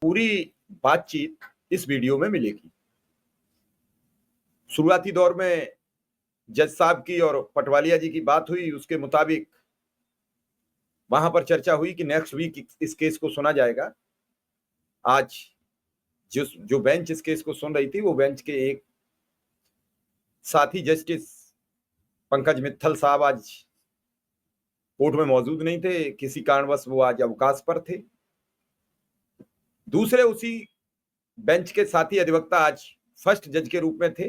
पूरी बातचीत इस वीडियो में मिलेगी। शुरुआती दौर में जज साहब की और पटवालिया जी की बात हुई, उसके मुताबिक वहां पर चर्चा हुई कि नेक्स्ट वीक इस केस को सुना जाएगा। आज जो बेंच इस केस को सुन रही थी, वो बेंच के एक साथी जस्टिस पंकज मित्तल साहब आज कोर्ट में मौजूद नहीं थे, किसी कारणवश वो आज अवकाश पर थे। दूसरे उसी बेंच के साथी अधिवक्ता आज फर्स्ट जज के रूप में थे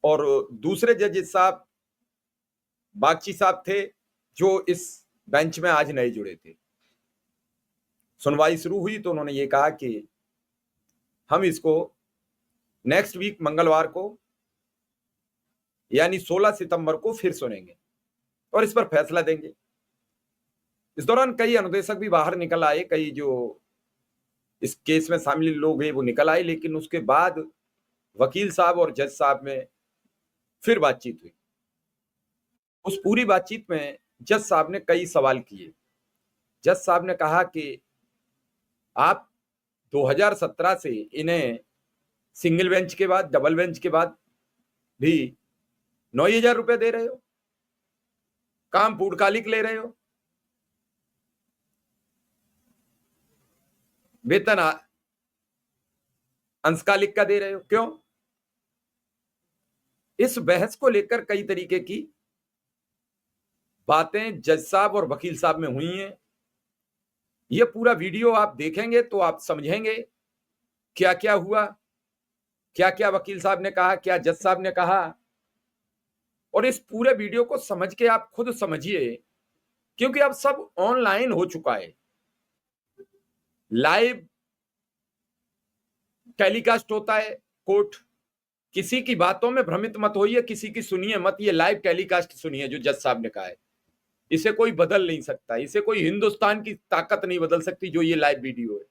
और दूसरे जज साहब बागची साहब थे, जो इस बेंच में आज नए जुड़े थे। सुनवाई शुरू हुई तो उन्होंने ये कहा कि हम इसको नेक्स्ट वीक मंगलवार को यानी 16 सितंबर को फिर सुनेंगे और इस पर फैसला देंगे। इस दौरान कई अनुदेशक भी बाहर निकल आए, कई जो इस केस में शामिल लोग हैं वो निकल आए, लेकिन उसके बाद वकील साहब और जज साहब में फिर बातचीत हुई। उस पूरी बातचीत में जज साहब ने कई सवाल किए। जज साहब ने कहा कि आप 2017 से इन्हें सिंगल बेंच के बाद, डबल बेंच के बाद भी 9,000 रुपए दे रहे हो, काम पूर्णकालिक ले रहे हो, वेतन अंशकालिक का दे रहे हो, क्यों? इस बहस को लेकर कई तरीके की बातें जज साहब और वकील साहब में हुई हैं। यह पूरा वीडियो आप देखेंगे तो आप समझेंगे क्या क्या हुआ, क्या क्या वकील साहब ने कहा, क्या जज साहब ने कहा। और इस पूरे वीडियो को समझ के आप खुद समझिए, क्योंकि अब सब ऑनलाइन हो चुका है, लाइव टेलीकास्ट होता है कोर्ट। किसी की बातों में भ्रमित मत होइए, किसी की सुनिए मत, ये लाइव टेलीकास्ट सुनिए जो जज साहब ने कहा है। इसे कोई बदल नहीं सकता, इसे कोई हिंदुस्तान की ताकत नहीं बदल सकती, जो ये लाइव वीडियो है।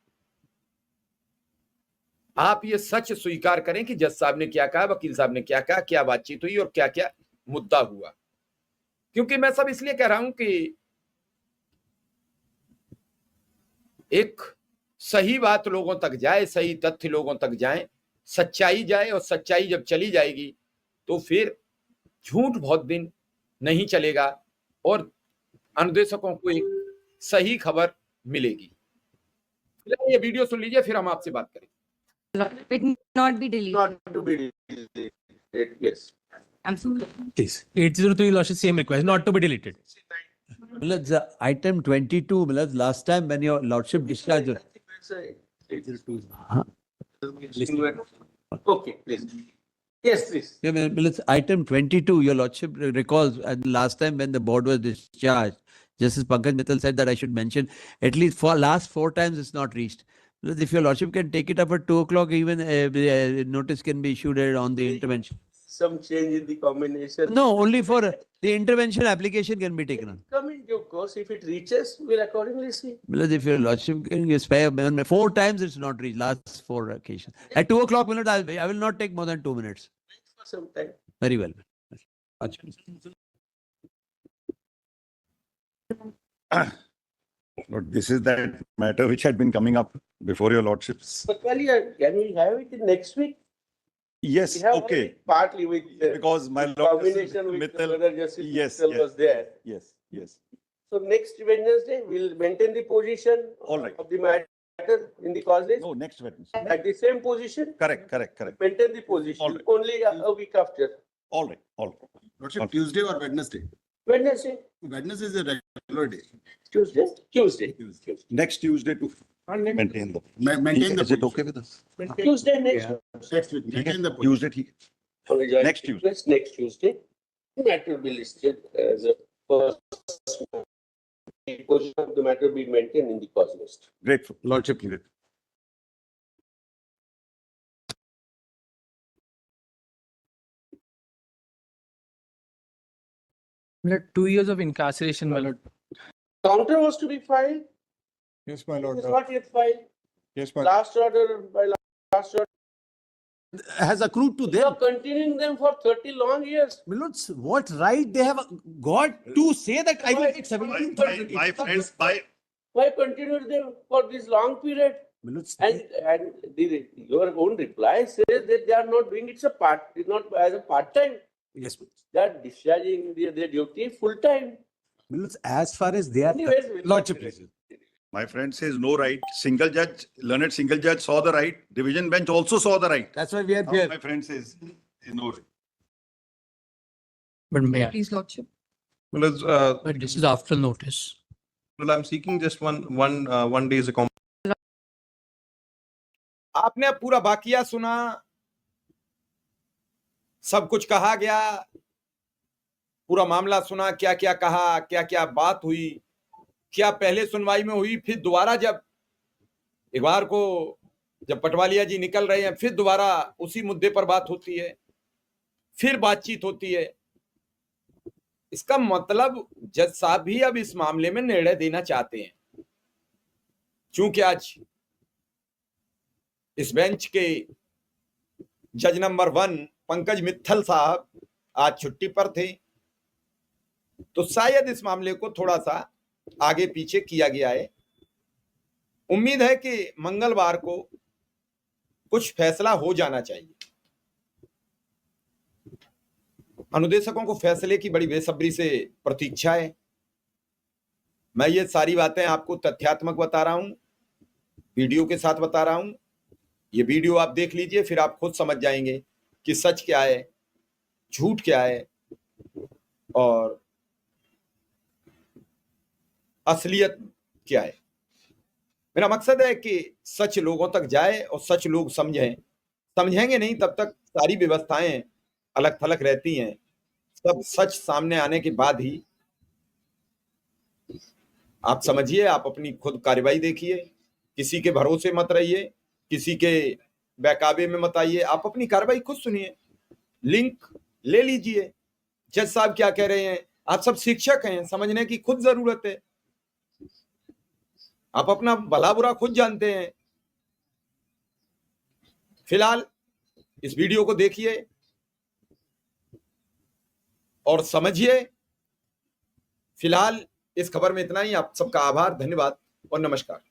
आप ये सच स्वीकार करें कि जज साहब ने क्या कहा, वकील साहब ने क्या कहा, क्या बातचीत हुई और क्या क्या मुद्दा हुआ। क्योंकि मैं सब इसलिए कह रहा हूं कि एक सही बात लोगों तक जाए, सही तथ्य लोगों तक जाए, सच्चाई जाए, और सच्चाई जब चली जाएगी तो फिर झूठ बहुत दिन नहीं चलेगा और अनुदेशकों को एक सही खबर मिलेगी। ये वीडियो सुन लीजिए, फिर हम आपसे बात करेंगे। It not be deleted. Not to be deleted. Yes. Please. 803 Lordship, same request, not to be deleted. Milad, the item 22, Milad, last time when your Lordship discharged. Okay, please. Yes, please. Yeah, Milad, item 22, your Lordship recalls last time when the board was discharged, Justice Pankaj Mittal said that I should mention at least for last 4 times it's not reached. Milad, if your Lordship can take it up at 2 o'clock, even notice can be issued on the intervention. Some change in the combination. No, only for the intervention application can be taken on. Come in due course. If it reaches, we'll accordingly see. Milad, if your Lordship can spare 4 times, it's not reached, last 4 occasions. At 2 o'clock, Milad, I will not take more than 2 minutes. Wait for some time. Very well. Lord, this is that matter which had been coming up before your lordships. But can we have it in next week? Yes, We have okay. already partly with Because my lord combination with Mittal, whether Justice yes, Mittal yes, was there. yes, yes. So next Wednesday, we'll maintain the position All right. of the matter in the cause list No, next Wednesday. at the same position. Correct. Maintain the position All right. only a week after. All right. Lordship, Okay. Tuesday or Wednesday? Wednesday, Wednesday is a regular day. Tuesday. Next Tuesday to maintain the. Maintain the Is it position. okay with us? Tuesday next. Next week, maintain the position. Tuesday, Next Tuesday. Next Tuesday. That will be listed as a first position of the matter be maintained in the cause list. grateful. Lordship. Great. My lord, 2 years of incarceration, my lord. Counter was to be filed. Yes, my It lord. is not yet filed. Yes, my Last order by last order. Has accrued to You are continuing them for 30 long years. Milords, what right they have got to say that I will take 17%? My friends, Why continue them for this long period? And your own reply says that they are not doing it's not as a part time. Yes, They are discharging their duty full time. as far as they are, Anyways, we'll Lordship, consider. please. My friend says no right. Single judge, learned single judge saw the right. Division bench also saw the right. That's why we are Now here. my friend says no right. But may I? Please, Lordship. Well, But this is after notice. I'm seeking just one day's accommodation. आपने पूरा वाकया सुना, सब कुछ कहा गया, पूरा मामला सुना, क्या क्या कहा, क्या क्या बात हुई, क्या पहले सुनवाई में हुई, फिर दोबारा जब एक बार को जब पटवालिया जी निकल रहे हैं, फिर दोबारा उसी मुद्दे पर बात होती है, फिर बातचीत होती है। इसका मतलब जज साहब भी अब इस मामले में निर्णय देना चाहते हैं। चूंकि आज इस बेंच के जज नंबर 1 पंकज मित्तल साहब आज छुट्टी पर थे, तो शायद इस मामले को थोड़ा सा आगे पीछे किया गया है। उम्मीद है कि मंगलवार को कुछ फैसला हो जाना चाहिए। अनुदेशकों को फैसले की बड़ी बेसब्री से प्रतीक्षा है। मैं ये सारी बातें आपको तथ्यात्मक बता रहा हूं, वीडियो के साथ बता रहा हूं। ये वीडियो आप देख लीजिए, फिर आप खुद समझ जाएंगे कि सच क्या है, झूठ क्या है और असलियत क्या है। मेरा मकसद है कि सच लोगों तक जाए और सच लोग समझें। समझेंगे नहीं तब तक सारी व्यवस्थाएं अलग थलग रहती हैं। सब सच सामने आने के बाद ही आप समझिए, आप अपनी खुद कार्रवाई देखिए, किसी के भरोसे मत रहिए, किसी के बहकावे में मत आइए, आप अपनी कार्रवाई खुद सुनिए, लिंक ले लीजिए। जज साहब क्या कह रहे हैं, आप सब शिक्षक हैं, समझने की खुद जरूरत है। आप अपना भला बुरा खुद जानते हैं। फिलहाल इस वीडियो को देखिए और समझिए। फिलहाल इस खबर में इतना ही। आप सबका आभार, धन्यवाद और नमस्कार।